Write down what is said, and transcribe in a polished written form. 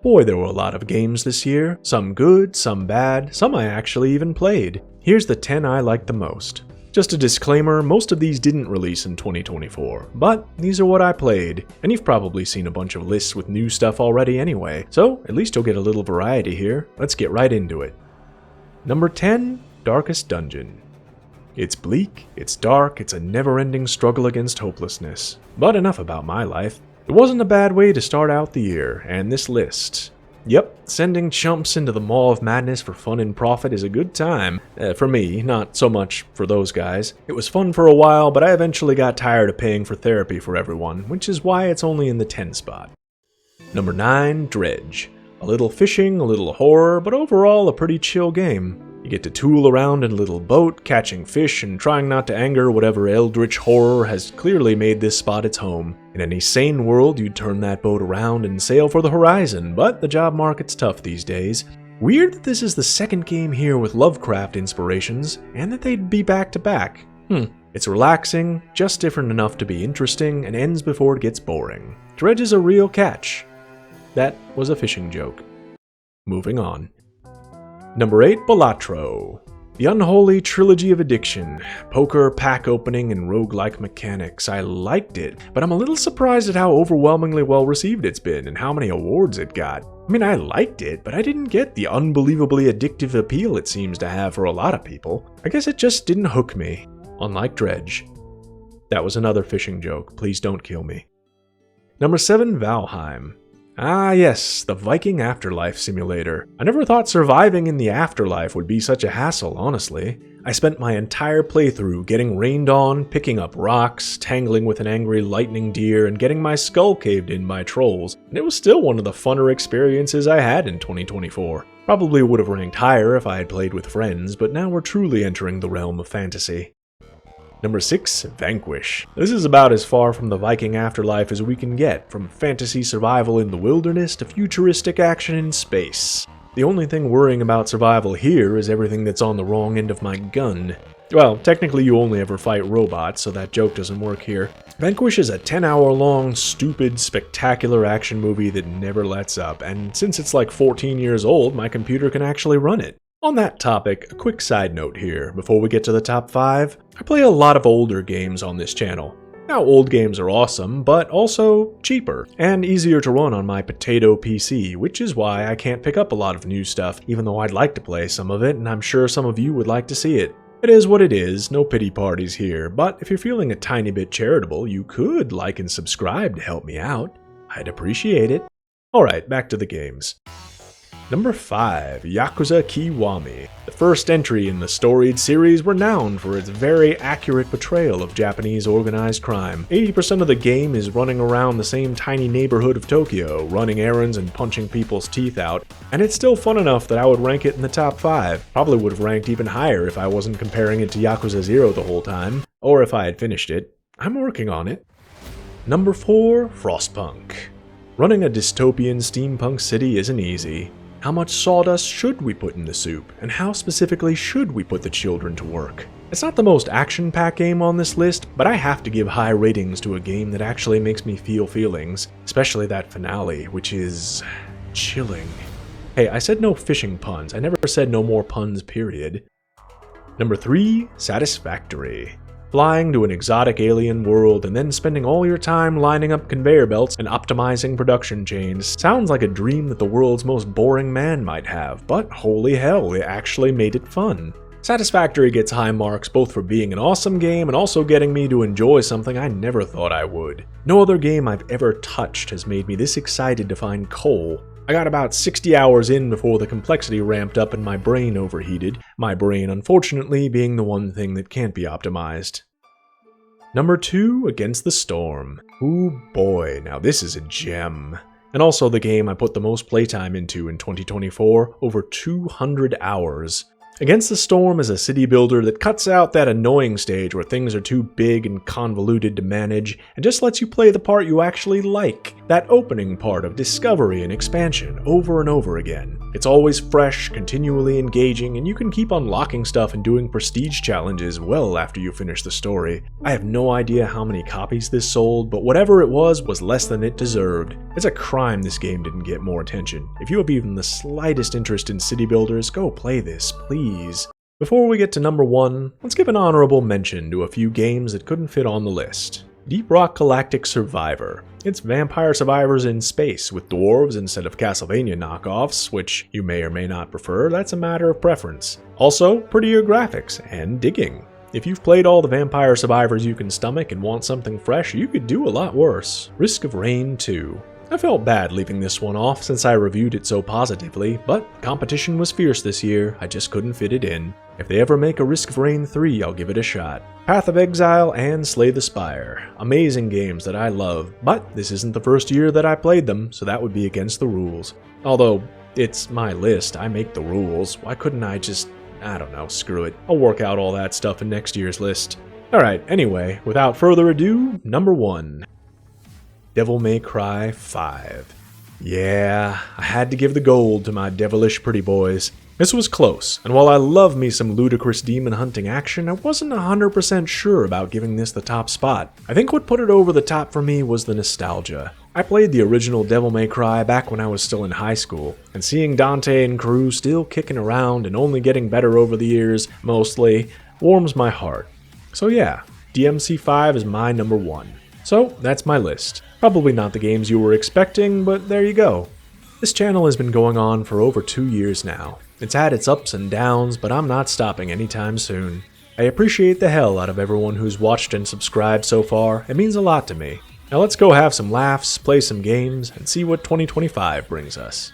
Boy, there were a lot of games this year. Some good, some bad, some I actually even played. Here's the 10 I liked the most. Just a disclaimer, most of these didn't release in 2024, but these are what I played, and you've probably seen a bunch of lists with new stuff already anyway, so at least you'll get a little variety here. Let's get right into it. Number 10, Darkest Dungeon. It's bleak, it's dark, it's a never-ending struggle against hopelessness. But enough about my life. It wasn't a bad way to start out the year, and this list. Yep, sending chumps into the Maw of Madness for fun and profit is a good time. For me, not so much for those guys. It was fun for a while, but I eventually got tired of paying for therapy for everyone, which is why it's only in the 10 spot. Number 9, Dredge. A little fishing, a little horror, but overall a pretty chill game. You get to tool around in a little boat, catching fish and trying not to anger whatever eldritch horror has clearly made this spot its home. In any sane world, you'd turn that boat around and sail for the horizon, but the job market's tough these days. Weird that this is the second game here with Lovecraft inspirations, and that they'd be back to back. It's relaxing, just different enough to be interesting, and ends before it gets boring. Dredge is a real catch. That was a fishing joke. Moving on. Number 8, Balatro. The unholy trilogy of addiction, poker, pack opening, and roguelike mechanics. I liked it, but I'm a little surprised at how overwhelmingly well received it's been and how many awards it got. I mean, I liked it, but I didn't get the unbelievably addictive appeal it seems to have for a lot of people. I guess it just didn't hook me, unlike Dredge. That was another fishing joke, please don't kill me. Number 7, Valheim. Ah yes, the Viking Afterlife simulator. I never thought surviving in the afterlife would be such a hassle, honestly. I spent my entire playthrough getting rained on, picking up rocks, tangling with an angry lightning deer, and getting my skull caved in by trolls, and it was still one of the funner experiences I had in 2024. Probably would have ranked higher if I had played with friends, but now we're truly entering the realm of fantasy. Number 6, Vanquish. This is about as far from the Viking Afterlife as we can get, from fantasy survival in the wilderness to futuristic action in space. The only thing worrying about survival here is everything that's on the wrong end of my gun. Well, technically you only ever fight robots, so that joke doesn't work here. Vanquish is a 10-hour-long, stupid, spectacular action movie that never lets up, and since it's like 14 years old, my computer can actually run it. On that topic, a quick side note here, before we get to the top 5, I play a lot of older games on this channel. Now, old games are awesome, but also cheaper, and easier to run on my potato PC, which is why I can't pick up a lot of new stuff, even though I'd like to play some of it, and I'm sure some of you would like to see it. It is what it is, no pity parties here, but if you're feeling a tiny bit charitable, you could like and subscribe to help me out. I'd appreciate it. Alright, back to the games. Number 5, Yakuza Kiwami. The first entry in the storied series renowned for its very accurate portrayal of Japanese organized crime. 80% of the game is running around the same tiny neighborhood of Tokyo, running errands and punching people's teeth out, and it's still fun enough that I would rank it in the top 5. Probably would have ranked even higher if I wasn't comparing it to Yakuza 0 the whole time, or if I had finished it. I'm working on it. Number 4, Frostpunk. Running a dystopian steampunk city isn't easy. How much sawdust should we put in the soup, and how specifically should we put the children to work? It's not the most action-packed game on this list, but I have to give high ratings to a game that actually makes me feel feelings, especially that finale, which is chilling. Hey, I said no fishing puns, I never said no more puns, period. Number 3, Satisfactory. Flying to an exotic alien world and then spending all your time lining up conveyor belts and optimizing production chains sounds like a dream that the world's most boring man might have, but holy hell, it actually made it fun. Satisfactory gets high marks both for being an awesome game and also getting me to enjoy something I never thought I would. No other game I've ever touched has made me this excited to find coal. I got about 60 hours in before the complexity ramped up and my brain overheated, my brain unfortunately being the one thing that can't be optimized. Number 2, Against the Storm. Ooh boy, now this is a gem. And also the game I put the most playtime into in 2024, over 200 hours. Against the Storm is a city builder that cuts out that annoying stage where things are too big and convoluted to manage, and just lets you play the part you actually like, that opening part of discovery and expansion over and over again. It's always fresh, continually engaging, and you can keep unlocking stuff and doing prestige challenges well after you finish the story. I have no idea how many copies this sold, but whatever it was less than it deserved. It's a crime this game didn't get more attention. If you have even the slightest interest in city builders, go play this, please. Before we get to number 1, let's give an honorable mention to a few games that couldn't fit on the list. Deep Rock Galactic Survivor. It's Vampire Survivors in space with dwarves instead of Castlevania knockoffs, which you may or may not prefer, that's a matter of preference. Also, prettier graphics and digging. If you've played all the Vampire Survivors you can stomach and want something fresh, you could do a lot worse. Risk of Rain 2. I felt bad leaving this one off since I reviewed it so positively, but competition was fierce this year, I just couldn't fit it in. If they ever make a Risk of Rain 3, I'll give it a shot. Path of Exile and Slay the Spire. Amazing games that I love, but this isn't the first year that I played them, so that would be against the rules. Although, it's my list, I make the rules, why couldn't I just, I don't know, screw it. I'll work out all that stuff in next year's list. Alright, anyway, without further ado, number 1. Devil May Cry 5. Yeah, I had to give the gold to my devilish pretty boys. This was close, and while I love me some ludicrous demon hunting action, I wasn't 100% sure about giving this the top spot. I think what put it over the top for me was the nostalgia. I played the original Devil May Cry back when I was still in high school, and seeing Dante and crew still kicking around and only getting better over the years, mostly, warms my heart. So yeah, DMC5 is my number 1. So that's my list. Probably not the games you were expecting, but there you go. This channel has been going on for over 2 years now. It's had its ups and downs, but I'm not stopping anytime soon. I appreciate the hell out of everyone who's watched and subscribed so far, it means a lot to me. Now let's go have some laughs, play some games, and see what 2025 brings us.